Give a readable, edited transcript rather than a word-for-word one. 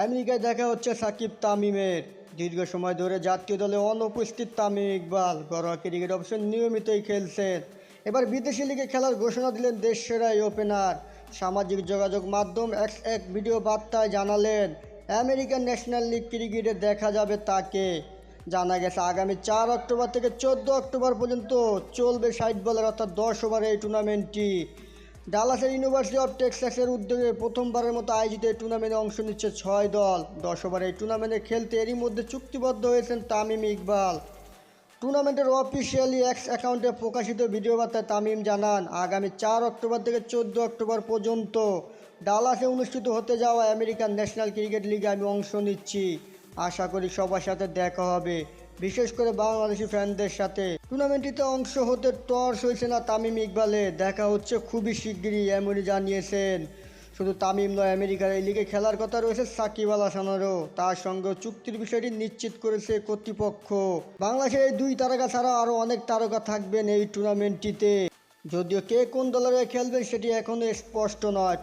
আমেরিকায় দেখা হচ্ছে সাকিব তামিমের। দীর্ঘ সময় ধরে জাতীয় দলে অনুপস্থিত তামিম ইকবাল ঘরোয়া ক্রিকেট অবশ্য নিয়মিতই খেলছেন। এবার বিদেশি লিগে খেলার ঘোষণা দিলেন দেশসেরা এই ওপেনার। সামাজিক যোগাযোগ মাধ্যম এক্স এক ভিডিও বার্তায় জানালেন আমেরিকান ন্যাশনাল লিগ ক্রিকেটে দেখা যাবে তাকে। জানা গেছে আগামী 4 অক্টোবর থেকে 14 অক্টোবর পর্যন্ত চলবে 60 বলের অর্থাৎ 10 ওভারের এই টুর্নামেন্টটি। ডালাসের ইউনিভার্সিটি অফ টেক্সাসের উদ্যোগে প্রথমবারের মতো আয়োজিত এই টুর্নামেন্টে অংশ নিচ্ছে 6 দল। 10 ওভার এই টুর্নামেন্টে খেলতে এরই মধ্যে চুক্তিবদ্ধ হয়েছেন তামিম ইকবাল। টুর্নামেন্টের অফিসিয়ালি এক্স অ্যাকাউন্টে প্রকাশিত ভিডিও বার্তায় তামিম জানান, আগামী 4 অক্টোবর থেকে 14 অক্টোবর পর্যন্ত ডালাসে অনুষ্ঠিত হতে যাওয়া আমেরিকান ন্যাশনাল ক্রিকেট লিগে আমি অংশ নিচ্ছি। আশা করি সবার সাথে দেখা হবে, বিশেষ করে বাংলাদেশি ফ্যানদের সাথে। টুর্নামেন্টটিতে অংশ হতে টর্চ হয়েছে না তামিম ইকবালে, দেখা হচ্ছে খুবই শিগগিরই, এমনই জানিয়েছেন। শুধু তামিম নয়, আমেরিকার এই লিগে খেলার কথা রয়েছে সাকিব আল হাসানেরও। তার সঙ্গে চুক্তির বিষয়টি নিশ্চিত করেছে কর্তৃপক্ষ। বাংলাদেশের এই দুই তারকা ছাড়াও আরও অনেক তারকা থাকবেন এই টুর্নামেন্টটিতে। যদিও কে কোন দলের হয়ে খেলবেন সেটি এখনও স্পষ্ট নয়।